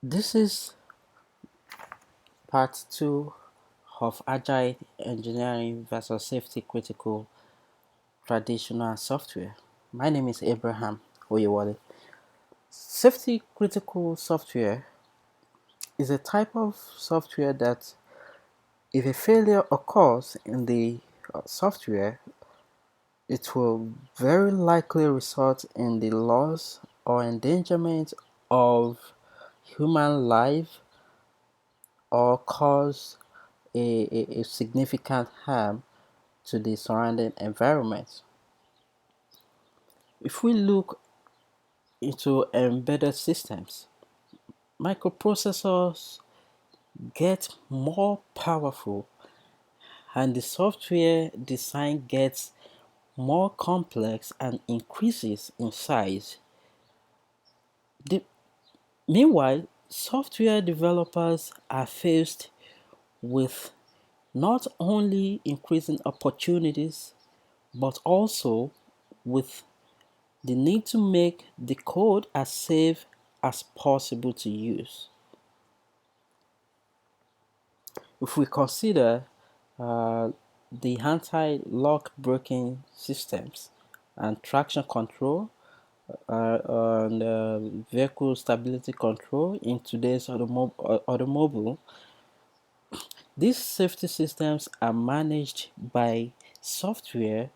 This is part 2 of Agile Engineering versus Safety Critical Traditional Software. My name is Abraham Oyewale. Safety critical software is a type of software that, if a failure occurs in the software, it will very likely result in the loss or endangerment of human life or cause a significant harm to the surrounding environment. If we look into embedded systems, microprocessors get more powerful and the software design gets more complex and increases in size. The, Meanwhile, software developers are faced with not only increasing opportunities but also with the need to make the code as safe as possible to use. If we consider uh, the anti-lock braking systems and traction control and vehicle stability control in today's automobile, these safety systems are managed by software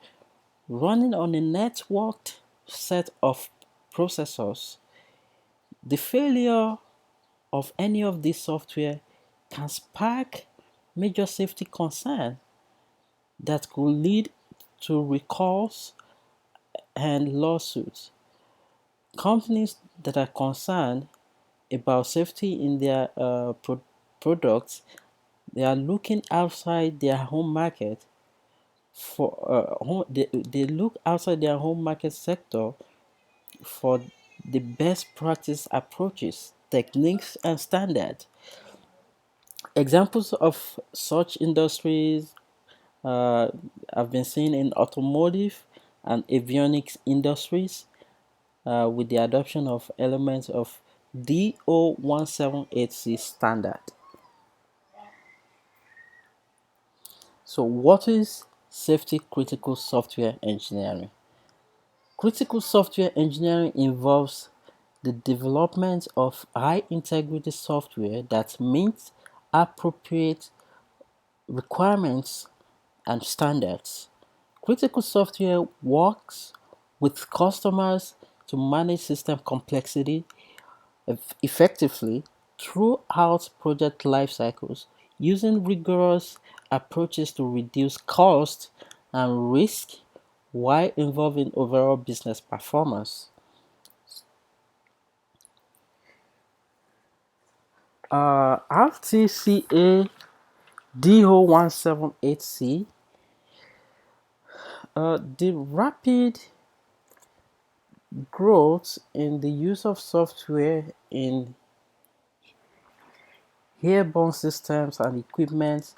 running on a networked set of processors. The failure of any of these software can spark major safety concern that could lead to recalls and lawsuits. Companies that are concerned about safety in their products, they are looking outside their home market they look outside their home market sector for the best practice approaches, techniques, and standards. Examples of such industries have been seen in automotive and avionics industries with the adoption of elements of DO178C standard. So, what is safety critical software engineering? Critical software engineering involves the development of high integrity software that meets appropriate requirements and standards. Critical software works with customers to manage system complexity effectively throughout project life cycles using rigorous approaches to reduce cost and risk while involving overall business performance. RTCA DO178C, the rapid growth in the use of software in airborne systems and equipment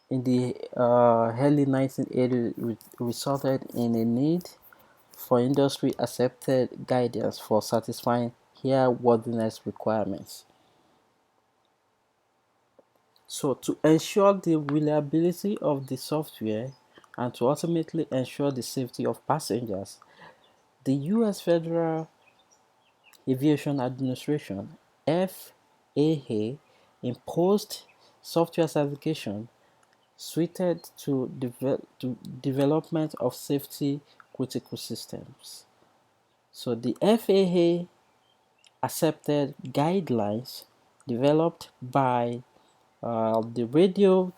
in the early 1980s resulted in a need for industry accepted guidance for satisfying airworthiness requirements. So, to ensure the reliability of the software and to ultimately ensure the safety of passengers, the US Federal Aviation Administration (FAA) imposed software certification suited to development of safety critical systems. So the FAA accepted guidelines developed by the Radio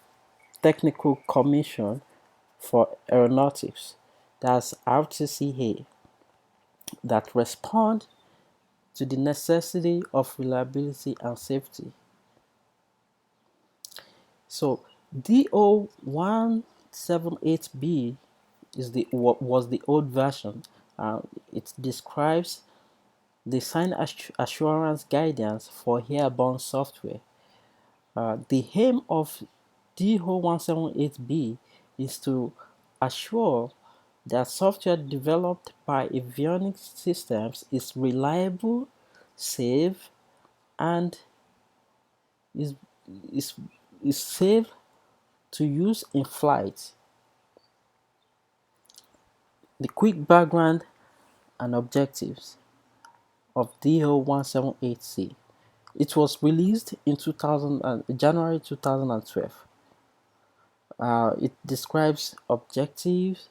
Technical Commission for Aeronautics, that's RTCA, that respond to the necessity of reliability and safety. So DO178B was the old version. It describes design assurance guidance for airborne software. The aim of DO178B is to assure that software developed by avionics systems is reliable, safe, and is is is safe to use in flight. The quick background and objectives of DO-178C. It was released in January 2012. It describes objectives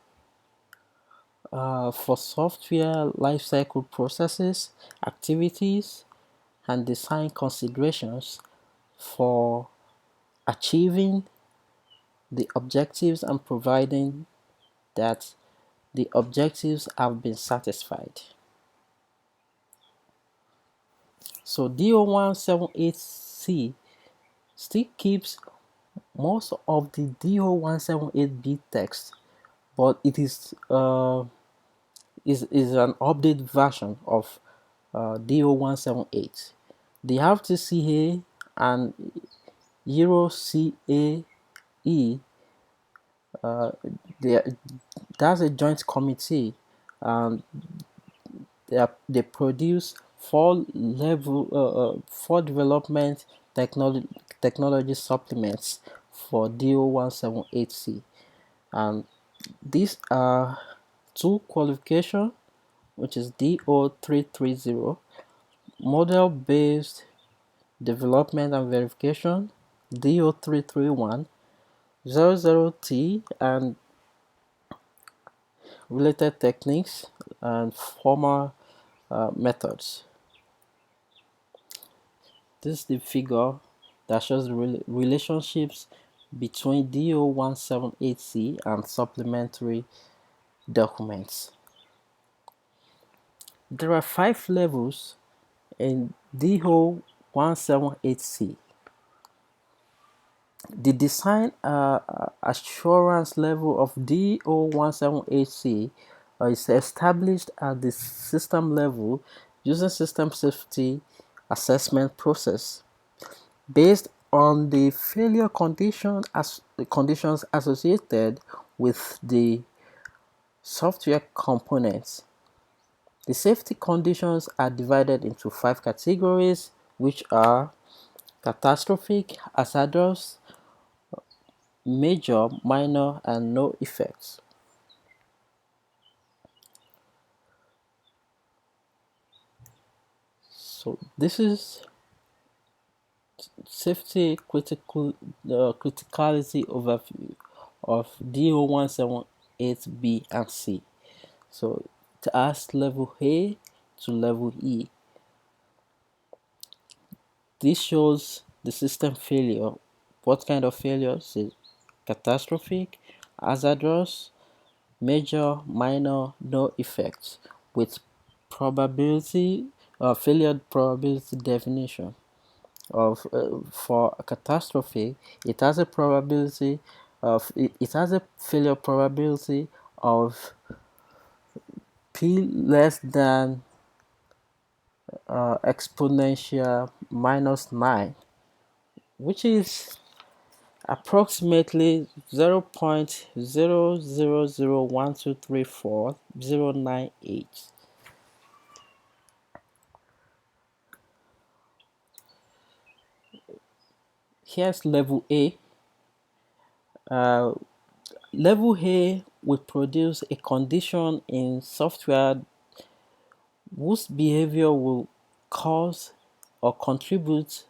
for software lifecycle processes, activities, and design considerations for achieving the objectives and providing that the objectives have been satisfied. So DO-178C still keeps most of the DO-178B text, but it is an updated version of DO-178. The RTCA and Euro CAE, they, that's a joint committee, and they produce four development technology supplements for DO-178C, and these are two qualification, which is DO-330, model based development and verification, DO-331, 00T, and related techniques and formal methods. This is the figure that shows the relationships between DO-178C and supplementary documents. There are 5 levels in DO-178C. The design assurance level of DO-178C is established at the system level using system safety assessment process based on the failure conditions associated with the software components. The safety conditions are divided into 5 categories, which are catastrophic, hazardous, major, minor, and no effects. So this is safety criticality overview of DO-178B and C. So it has level A to level E. This shows the system failure. What kind of failures? Is catastrophic, hazardous, major, minor, no effects, with probability failure probability definition of for a catastrophe. It has a probability of it has a failure probability of p less than exponential minus 9, which is approximately 0.0001234,098. Here's level A. Level A will produce a condition in software whose behavior will cause or contribute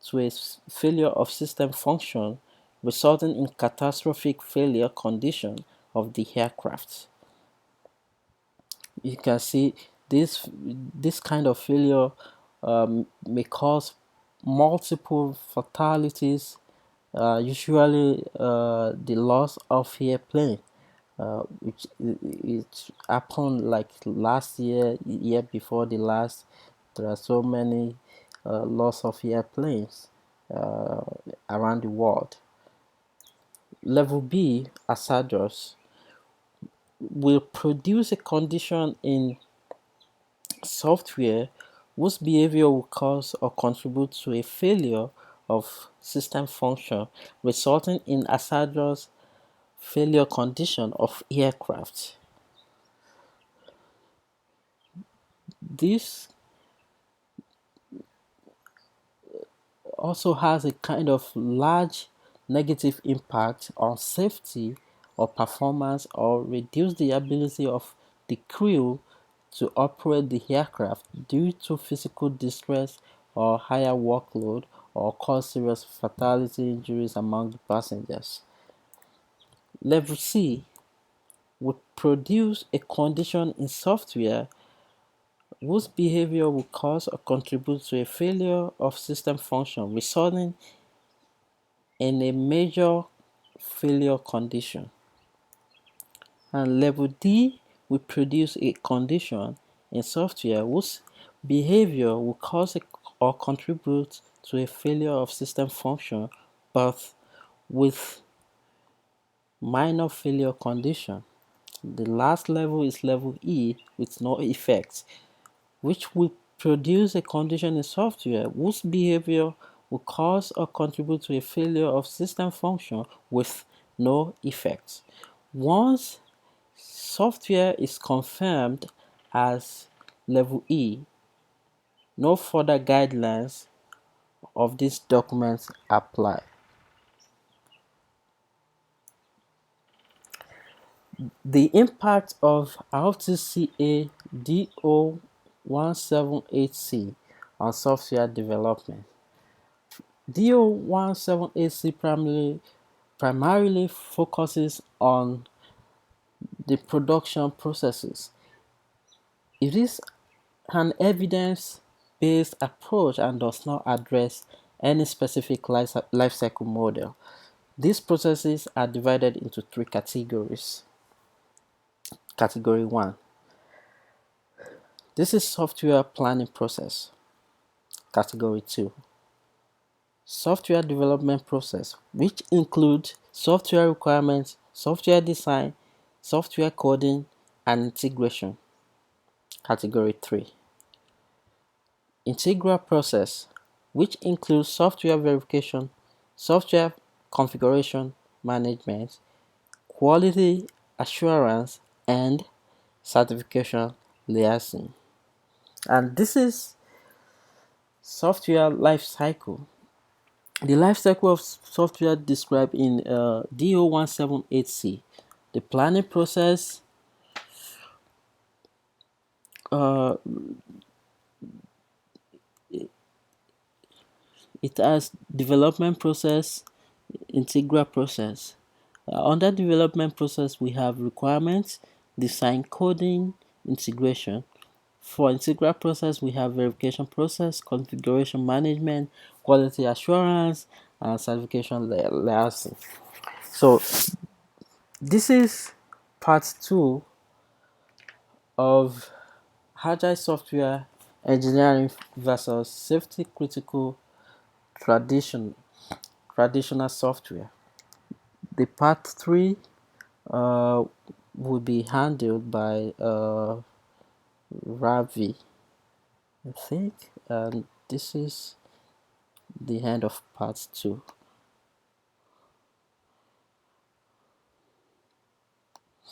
to a failure of system function, resulting in catastrophic failure condition of the aircraft. You can see this kind of failure may cause multiple fatalities, usually the loss of airplane, which it happened like last year before the last. There are so many loss of airplanes around the world. Level B, hazardous, will produce a condition in software whose behavior will cause or contribute to a failure of system function, resulting in hazardous failure condition of aircraft. This also has a kind of large negative impact on safety or performance, or reduce the ability of the crew to operate the aircraft due to physical distress or higher workload, or cause serious fatality injuries among the passengers. Level C would produce a condition in software whose behavior will cause or contribute to a failure of system function, resulting in a major failure condition. And level D will produce a condition in software whose behavior will cause or contribute to a failure of system function, but with minor failure condition. The last level is level E with no effects, which will produce a condition in software whose behavior will cause or contribute to a failure of system function with no effects. Once software is confirmed as level E, no further guidelines of these documents apply. The impact of RTCA DO178C on software development. DO178C primarily focuses on the production processes. It is an evidence-based approach and does not address any specific life cycle model. These processes are divided into three categories. Category 1. This is software planning process. Category 2. Software development process, which includes software requirements, software design, software coding, and integration. Category 3. Integral process, which includes software verification, software configuration management, quality assurance, and certification liaison. And this is software life cycle. The life cycle of software described in DO178C. The planning process, uh, it has development process, integral process. Under development process, we have requirements, design coding, integration. For integral process, we have verification process, configuration management, quality assurance, and certification liaison. So this is part 2 of agile software engineering versus safety critical tradition, traditional software. The part 3 will be handled by Ravi, I think, and this is the end of part 2.